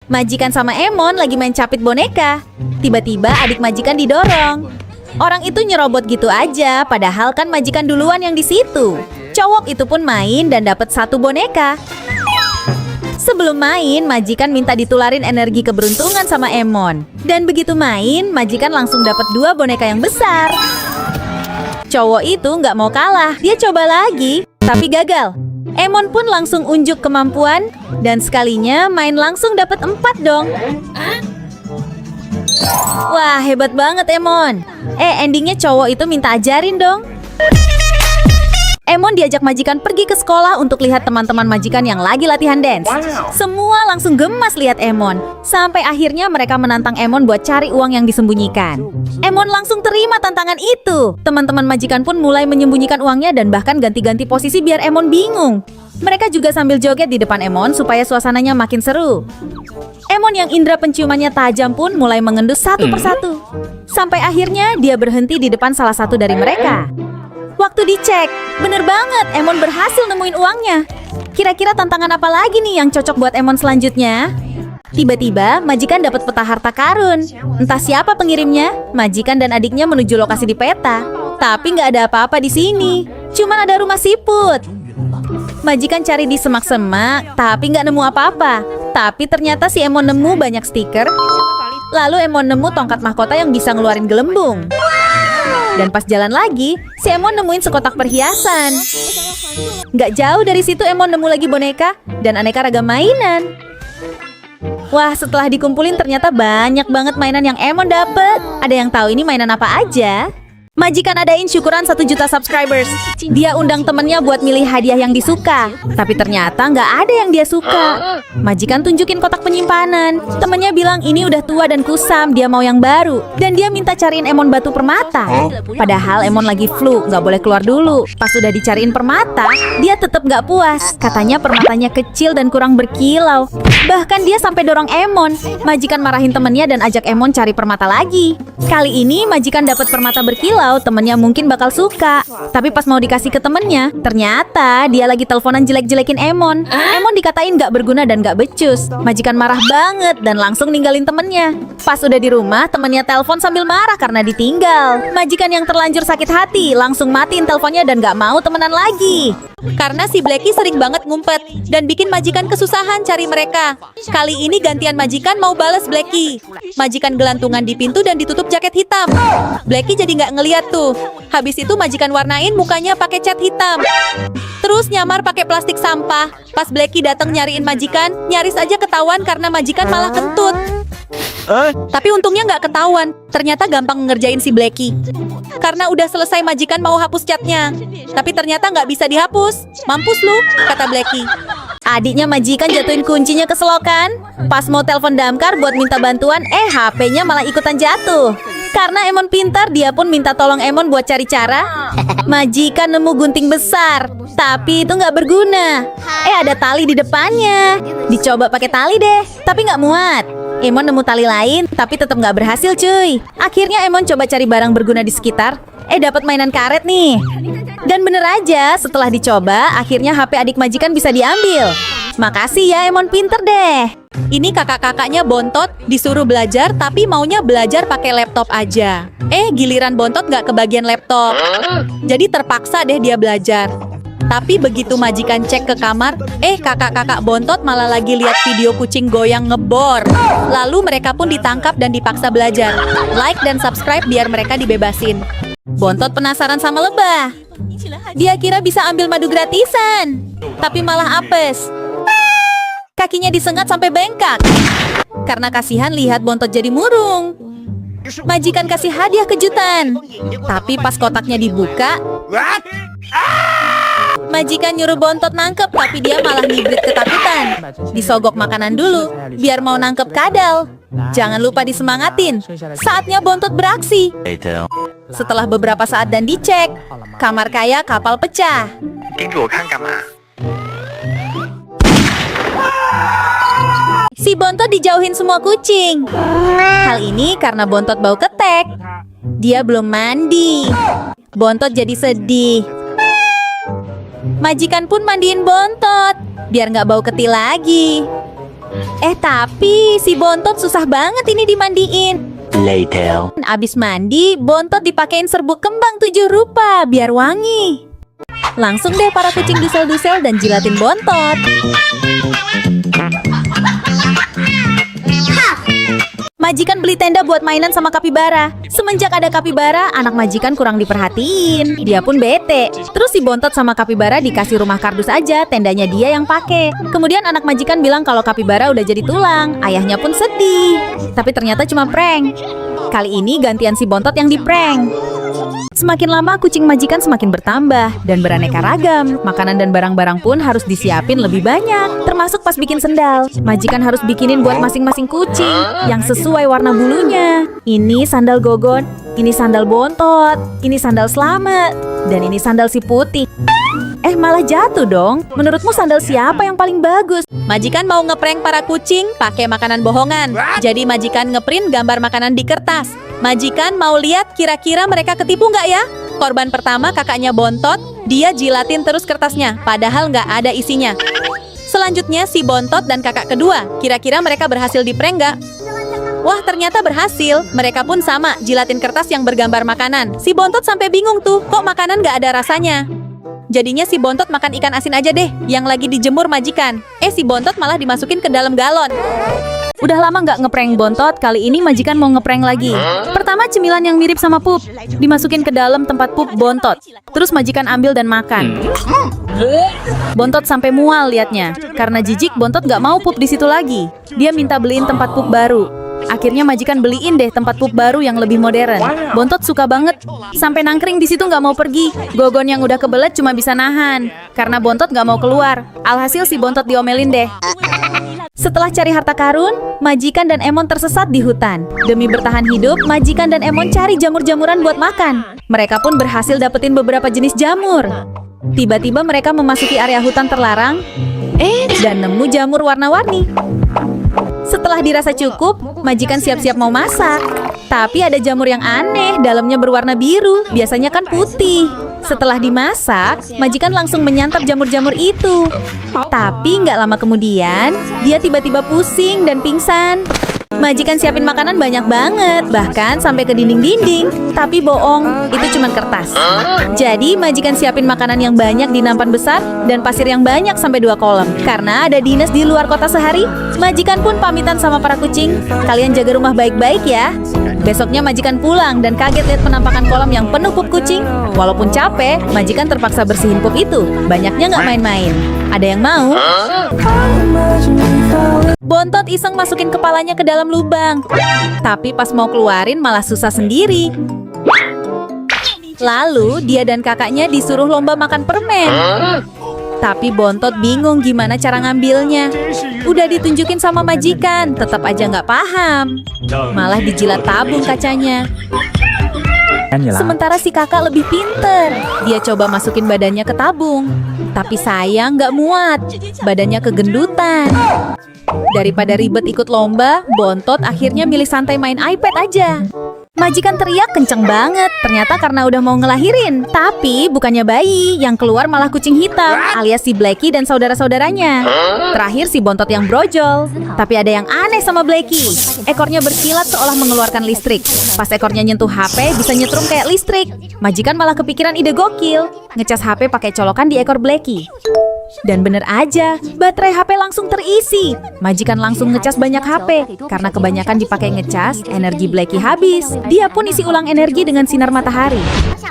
Majikan sama Emon lagi main capit boneka. Tiba-tiba adik majikan didorong. Orang itu nyerobot gitu aja, padahal kan majikan duluan yang di situ. Cowok itu pun main dan dapat satu boneka. Sebelum main, majikan minta ditularin energi keberuntungan sama Emon. Dan begitu main, majikan langsung dapat 2 boneka yang besar. Cowok itu nggak mau kalah, dia coba lagi, tapi gagal. Emon pun langsung unjuk kemampuan, dan sekalinya main langsung dapat 4 dong. Wah, hebat banget Emon. Endingnya cowok itu minta ajarin dong. Emon diajak majikan pergi ke sekolah untuk lihat teman-teman majikan yang lagi latihan dance. Semua langsung gemas lihat Emon. Sampai akhirnya mereka menantang Emon buat cari uang yang disembunyikan. Emon langsung terima tantangan itu. Teman-teman majikan pun mulai menyembunyikan uangnya dan bahkan ganti-ganti posisi biar Emon bingung. Mereka juga sambil joget di depan Emon supaya suasananya makin seru. Emon yang indera penciumannya tajam pun mulai mengendus satu persatu. Sampai akhirnya dia berhenti di depan salah satu dari mereka. Waktu dicek, bener banget Emon berhasil nemuin uangnya. Kira-kira tantangan apa lagi nih yang cocok buat Emon selanjutnya? Tiba-tiba majikan dapat peta harta karun. Entah siapa pengirimnya, majikan dan adiknya menuju lokasi di peta. Tapi nggak ada apa-apa di sini. Cuman ada rumah siput. Majikan cari di semak-semak, tapi nggak nemu apa-apa. Tapi ternyata si Emon nemu banyak stiker. Lalu Emon nemu tongkat mahkota yang bisa ngeluarin gelembung. Dan pas jalan lagi, si Emon nemuin sekotak perhiasan. Nggak jauh dari situ Emon nemu lagi boneka dan aneka ragam mainan. Wah, setelah dikumpulin ternyata banyak banget mainan yang Emon dapet. Ada yang tahu ini mainan apa aja? Majikan adain syukuran 1 juta subscribers. Dia undang temennya buat milih hadiah yang disuka. Tapi ternyata nggak ada yang dia suka. Majikan tunjukin kotak penyimpanan. Temennya bilang ini udah tua dan kusam, dia mau yang baru. Dan dia minta cariin Emon batu permata. Padahal Emon lagi flu, nggak boleh keluar dulu. Pas udah dicariin permata, dia tetap nggak puas. Katanya permatanya kecil dan kurang berkilau. Bahkan dia sampai dorong Emon. Majikan marahin temennya dan ajak Emon cari permata lagi. Kali ini majikan dapat permata berkilau. Temennya mungkin bakal suka. Tapi pas mau dikasih ke temennya, ternyata dia lagi teleponan jelek-jelekin Emon. Emon dikatain gak berguna dan gak becus. Majikan marah banget dan langsung ninggalin temennya. Pas udah di rumah, temennya telepon sambil marah karena ditinggal. Majikan yang terlanjur sakit hati langsung matiin teleponnya dan gak mau temenan lagi. Karena si Blacky sering banget ngumpet dan bikin majikan kesusahan cari mereka. Kali ini gantian majikan mau bales Blacky. Majikan gelantungan di pintu dan ditutup jaket hitam. Blacky jadi nggak ngeliat tuh. Habis itu majikan warnain mukanya pakai cat hitam. Terus nyamar pakai plastik sampah. Pas Blacky datang nyariin majikan, nyaris aja ketahuan karena majikan malah kentut. Tapi untungnya nggak ketahuan. Ternyata gampang ngerjain si Blacky. Karena udah selesai majikan mau hapus catnya. Tapi ternyata nggak bisa dihapus. Mampus lu, kata Blacky. Adiknya majikan jatuhin kuncinya ke selokan. Pas mau telepon damkar buat minta bantuan, HP-nya malah ikutan jatuh. Karena Emon pintar, dia pun minta tolong Emon buat cari cara. Majikan nemu gunting besar, tapi itu nggak berguna. Ada tali di depannya. Dicoba pakai tali deh, tapi nggak muat. Emon nemu tali lain, tapi tetap nggak berhasil cuy. Akhirnya Emon coba cari barang berguna di sekitar. Dapat mainan karet nih. Dan bener aja, setelah dicoba, akhirnya HP adik majikan bisa diambil. Makasih ya Emon, pinter deh. Ini kakak-kakaknya Bontot disuruh belajar tapi maunya belajar pakai laptop aja. Giliran Bontot nggak kebagian laptop. Jadi terpaksa deh dia belajar. Tapi begitu majikan cek ke kamar, kakak-kakak Bontot malah lagi lihat video kucing goyang ngebor. Lalu mereka pun ditangkap dan dipaksa belajar. Like dan subscribe biar mereka dibebasin. Bontot penasaran sama lebah. Dia kira bisa ambil madu gratisan, tapi malah apes. Kakinya disengat sampai bengkak. Karena kasihan lihat Bontot jadi murung. Majikan kasih hadiah kejutan. Tapi pas kotaknya dibuka, majikan nyuruh Bontot nangkep, tapi dia malah ngibrit ketakutan. Disogok makanan dulu, biar mau nangkep kadal. Jangan lupa disemangatin. Saatnya Bontot beraksi. Setelah beberapa saat dan dicek, kamar kaya kapal pecah. Si Bontot dijauhin semua kucing. Hal ini karena Bontot bau ketek. Dia belum mandi. Bontot jadi sedih. Majikan pun mandiin Bontot biar nggak bau keti lagi. Tapi si Bontot susah banget ini dimandiin. Later. Abis mandi, Bontot dipakein serbuk kembang 7 rupa biar wangi. Langsung deh para kucing dusel-dusel dan jilatin Bontot. Majikan beli tenda buat mainan sama kapibara. Semenjak ada kapibara, anak majikan kurang diperhatiin. Dia pun bete. Terus si Bontot sama kapibara dikasih rumah kardus aja, tendanya dia yang pakai. Kemudian anak majikan bilang kalau kapibara udah jadi tulang. Ayahnya pun sedih. Tapi ternyata cuma prank. Kali ini gantian si Bontot yang di-prank. Semakin lama kucing majikan semakin bertambah dan beraneka ragam. Makanan dan barang-barang pun harus disiapin lebih banyak. Termasuk pas bikin sendal. Majikan harus bikinin buat masing-masing kucing yang sesuai warna bulunya. Ini sandal Gogon, ini sandal Bontot, ini sandal Slamet, dan ini sandal si Putih. Malah jatuh dong. Menurutmu sandal siapa yang paling bagus? Majikan mau ngeprank para kucing pakai makanan bohongan. Jadi majikan ngeprint gambar makanan di kertas. Majikan mau lihat kira-kira mereka ketipu nggak ya? Korban pertama kakaknya Bontot, dia jilatin terus kertasnya, padahal nggak ada isinya. Selanjutnya si Bontot dan kakak kedua, kira-kira mereka berhasil di-prank nggak? Wah, ternyata berhasil. Mereka pun sama, jilatin kertas yang bergambar makanan. Si Bontot sampai bingung tuh, kok makanan nggak ada rasanya? Jadinya si Bontot makan ikan asin aja deh, yang lagi dijemur majikan. Si Bontot malah dimasukin ke dalam galon. Udah lama nggak ngeprank Bontot, kali ini majikan mau ngeprank lagi. Pertama cemilan yang mirip sama pup, dimasukin ke dalam tempat pup Bontot. Terus majikan ambil dan makan. Bontot sampai mual liatnya. Karena jijik, Bontot nggak mau pup di situ lagi. Dia minta beliin tempat pup baru. Akhirnya majikan beliin deh tempat pup baru yang lebih modern. Bontot suka banget, sampai nangkring di situ nggak mau pergi. Gogon yang udah kebelet cuma bisa nahan, karena Bontot nggak mau keluar. Alhasil si Bontot diomelin deh. Setelah cari harta karun, majikan dan Emon tersesat di hutan. Demi bertahan hidup, majikan dan Emon cari jamur-jamuran buat makan. Mereka pun berhasil dapetin beberapa jenis jamur. Tiba-tiba mereka memasuki area hutan terlarang dan nemu jamur warna-warni. Setelah dirasa cukup, majikan siap-siap mau masak. Tapi ada jamur yang aneh, dalamnya berwarna biru, biasanya kan putih. Setelah dimasak, majikan langsung menyantap jamur-jamur itu. Tapi nggak lama kemudian, dia tiba-tiba pusing dan pingsan. Majikan siapin makanan banyak banget, bahkan sampai ke dinding-dinding. Tapi bohong, itu cuma kertas. Jadi majikan siapin makanan yang banyak di nampan besar dan pasir yang banyak sampai 2 kolam. Karena ada dinas di luar kota sehari, majikan pun pamitan sama para kucing. Kalian jaga rumah baik-baik ya. Besoknya majikan pulang dan kaget lihat penampakan kolam yang penuh pup kucing. Walaupun capek, majikan terpaksa bersihin pup itu. Banyaknya nggak main-main. Ada yang mau? Bontot iseng masukin kepalanya ke dalam lubang. Tapi pas mau keluarin malah susah sendiri. Lalu dia dan kakaknya disuruh lomba makan permen. Tapi Bontot bingung gimana cara ngambilnya. Udah ditunjukin sama majikan, tetap aja nggak paham. Malah dijilat tabung kacanya. Sementara si kakak lebih pinter. Dia coba masukin badannya ke tabung. Tapi sayang nggak muat. Badannya kegendutan. Daripada ribet ikut lomba, Bontot akhirnya milih santai main iPad aja. Majikan teriak kenceng banget, ternyata karena udah mau ngelahirin. Tapi bukannya bayi, yang keluar malah kucing hitam, alias si Blacky dan saudara-saudaranya. Terakhir si Bontot yang brojol. Tapi ada yang aneh sama Blacky. Ekornya berkilat seolah mengeluarkan listrik. Pas ekornya nyentuh HP, bisa nyetrum kayak listrik. Majikan malah kepikiran ide gokil, ngecas HP pakai colokan di ekor Blacky. Dan bener aja, baterai HP langsung terisi. Majikan langsung ngecas banyak HP. Karena kebanyakan dipakai ngecas, energi Blacky habis. Dia pun isi ulang energi dengan sinar matahari.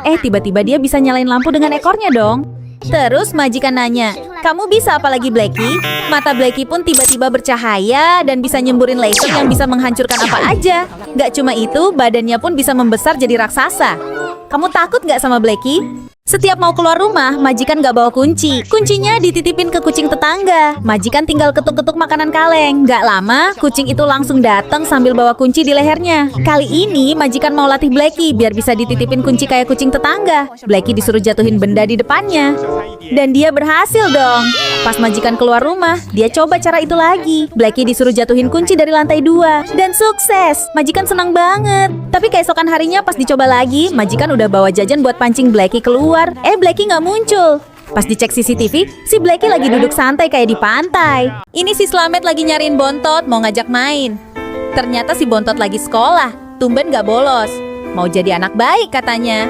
Tiba-tiba dia bisa nyalain lampu dengan ekornya dong. Terus majikan nanya, kamu bisa apa lagi Blacky? Mata Blacky pun tiba-tiba bercahaya dan bisa nyemburin laser yang bisa menghancurkan apa aja. Gak cuma itu, badannya pun bisa membesar jadi raksasa. Kamu takut gak sama Blacky? Setiap mau keluar rumah, majikan gak bawa kunci. Kuncinya dititipin ke kucing tetangga. Majikan tinggal ketuk-ketuk makanan kaleng. Gak lama, kucing itu langsung datang sambil bawa kunci di lehernya. Kali ini, majikan mau latih Blacky biar bisa dititipin kunci kayak kucing tetangga. Blacky disuruh jatuhin benda di depannya. Dan dia berhasil dong. Pas majikan keluar rumah, dia coba cara itu lagi. Blacky disuruh jatuhin kunci dari lantai 2. Dan sukses. Majikan senang banget. Tapi keesokan harinya pas dicoba lagi, majikan udah bawa jajan buat pancing Blacky keluar. Blacky nggak muncul. Pas dicek CCTV, si Blackie lagi duduk santai kayak di pantai. Ini si Slamet lagi nyariin Bontot mau ngajak main. Ternyata si Bontot lagi sekolah, tumben gak bolos. Mau jadi anak baik katanya.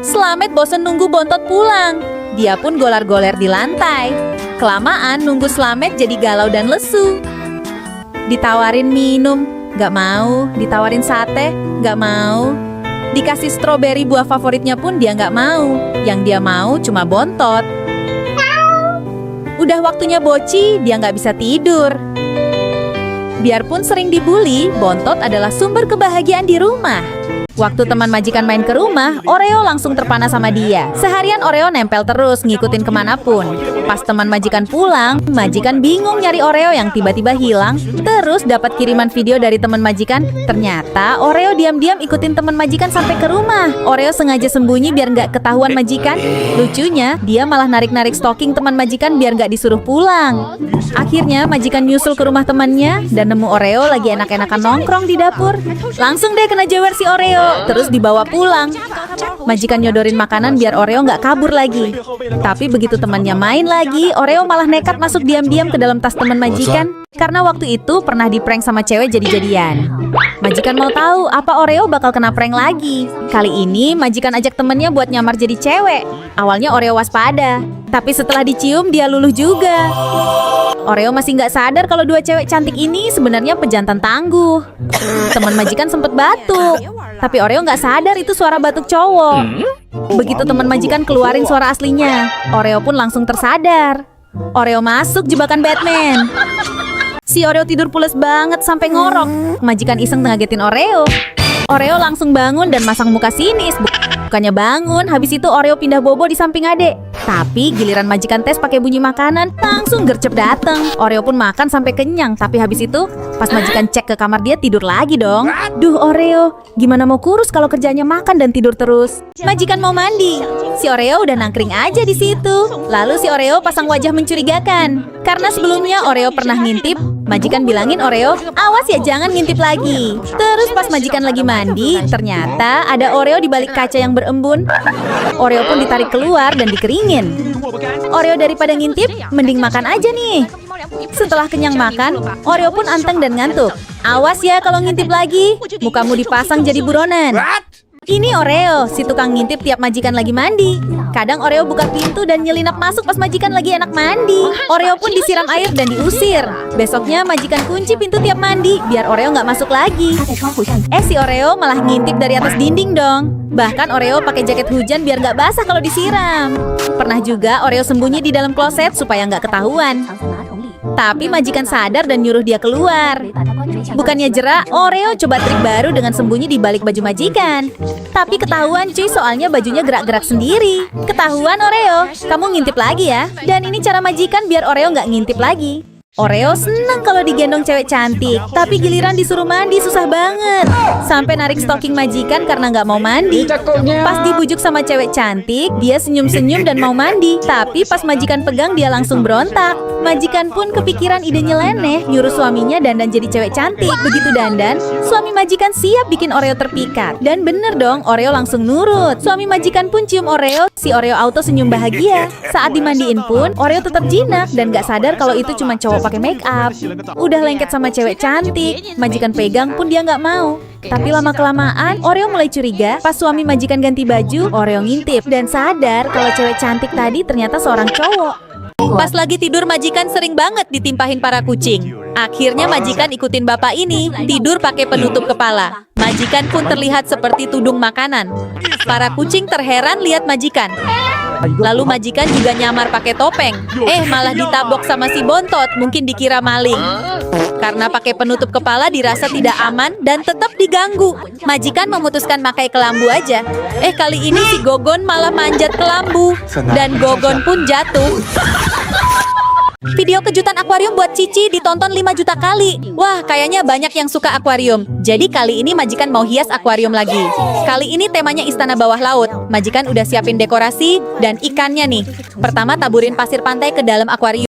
Slamet bosen nunggu Bontot pulang. Dia pun golar-goler di lantai. Kelamaan nunggu Slamet jadi galau dan lesu. Ditawarin minum, gak mau. Ditawarin sate, gak mau. Dikasih stroberi buah favoritnya pun dia nggak mau. Yang dia mau cuma Bontot. Udah waktunya boci, dia nggak bisa tidur. Biarpun sering dibully, Bontot adalah sumber kebahagiaan di rumah. Waktu teman majikan main ke rumah, Oreo langsung terpana sama dia. Seharian Oreo nempel terus, ngikutin kemanapun. Pas teman majikan pulang, majikan bingung nyari Oreo yang tiba-tiba hilang. Terus dapat kiriman video dari teman majikan. Ternyata Oreo diam-diam ikutin teman majikan sampai ke rumah. Oreo sengaja sembunyi biar nggak ketahuan majikan. Lucunya, dia malah narik-narik stocking teman majikan biar nggak disuruh pulang. Akhirnya majikan nyusul ke rumah temannya dan nemu Oreo lagi enak-enakan nongkrong di dapur. Langsung deh kena jewer si Oreo. Terus dibawa pulang. Majikan nyodorin makanan biar Oreo nggak kabur lagi. Tapi begitu temannya main lagi, Oreo malah nekat masuk diam-diam ke dalam tas teman majikan. Karena waktu itu pernah di-prank sama cewek jadi-jadian. Majikan mau tahu apa Oreo bakal kena prank lagi. Kali ini majikan ajak temennya buat nyamar jadi cewek. Awalnya Oreo waspada, tapi setelah dicium dia luluh juga. Oreo masih nggak sadar kalau dua cewek cantik ini sebenarnya pejantan tangguh. Teman majikan sempet batuk, tapi Oreo nggak sadar itu suara batuk cowok. Begitu teman majikan keluarin suara aslinya, Oreo pun langsung tersadar. Oreo masuk jebakan Batman. Si Oreo tidur pules banget sampai ngorok. Majikan iseng ngagetin Oreo. Oreo langsung bangun dan masang muka sinis. Bukannya bangun, habis itu Oreo pindah bobo di samping adek. Tapi giliran majikan tes pakai bunyi makanan, langsung gercep dateng. Oreo pun makan sampai kenyang. Tapi habis itu, pas majikan cek ke kamar dia tidur lagi dong. Duh Oreo, gimana mau kurus kalau kerjanya makan dan tidur terus? Majikan mau mandi. Si Oreo udah nangkring aja di situ. Lalu si Oreo pasang wajah mencurigakan. Karena sebelumnya Oreo pernah ngintip, majikan bilangin Oreo, awas ya jangan ngintip lagi. Terus pas majikan lagi mandi, ternyata ada Oreo di balik kaca yang berembun. Oreo pun ditarik keluar dan dikeringin. Oreo daripada ngintip, mending makan aja nih. Setelah kenyang makan, Oreo pun anteng dan ngantuk. Awas ya kalau ngintip lagi, mukamu dipasang jadi buronan. Ini Oreo, si tukang ngintip tiap majikan lagi mandi. Kadang Oreo buka pintu dan nyelinap masuk pas majikan lagi enak mandi. Oreo pun disiram air dan diusir. Besoknya majikan kunci pintu tiap mandi biar Oreo nggak masuk lagi. Si Oreo malah ngintip dari atas dinding dong. Bahkan Oreo pakai jaket hujan biar nggak basah kalau disiram. Pernah juga Oreo sembunyi di dalam kloset supaya nggak ketahuan. Tapi majikan sadar dan nyuruh dia keluar. Bukannya jerak, Oreo coba trik baru dengan sembunyi di balik baju majikan. Tapi ketahuan cuy, soalnya bajunya gerak-gerak sendiri. Ketahuan Oreo, kamu ngintip lagi ya. Dan ini cara majikan biar Oreo nggak ngintip lagi. Oreo senang kalau digendong cewek cantik, tapi giliran disuruh mandi susah banget. Sampai narik stocking majikan karena nggak mau mandi. Pas dibujuk sama cewek cantik, dia senyum-senyum dan mau mandi. Tapi pas majikan pegang dia langsung berontak. Majikan pun kepikiran ide nyeleneh, nyuruh suaminya dandan jadi cewek cantik. Begitu dandan, suami majikan siap bikin Oreo terpikat. Dan bener dong, Oreo langsung nurut. Suami majikan pun cium Oreo, si Oreo auto senyum bahagia. Saat dimandiin pun, Oreo tetap jinak dan gak sadar kalau itu cuma cowok pakai make up. Udah lengket sama cewek cantik, majikan pegang pun dia nggak mau. Tapi lama-kelamaan, Oreo mulai curiga. Pas suami majikan ganti baju, Oreo ngintip dan sadar kalau cewek cantik tadi ternyata seorang cowok. Pas lagi tidur majikan sering banget ditimpahin para kucing. Akhirnya majikan ikutin bapak ini, tidur pakai penutup kepala. Majikan pun terlihat seperti tudung makanan. Para kucing terheran lihat majikan. Lalu majikan juga nyamar pakai topeng. Malah ditabok sama si Bontot, mungkin dikira maling. Karena pakai penutup kepala dirasa tidak aman dan tetap diganggu. Majikan memutuskan pakai kelambu aja. Kali ini si Gogon malah manjat kelambu. Dan Gogon pun jatuh. Video kejutan akuarium buat Cici ditonton 5 juta kali. Wah, kayaknya banyak yang suka akuarium. Jadi kali ini majikan mau hias akuarium lagi. Kali ini temanya istana bawah laut. Majikan udah siapin dekorasi dan ikannya nih. Pertama taburin pasir pantai ke dalam akuarium.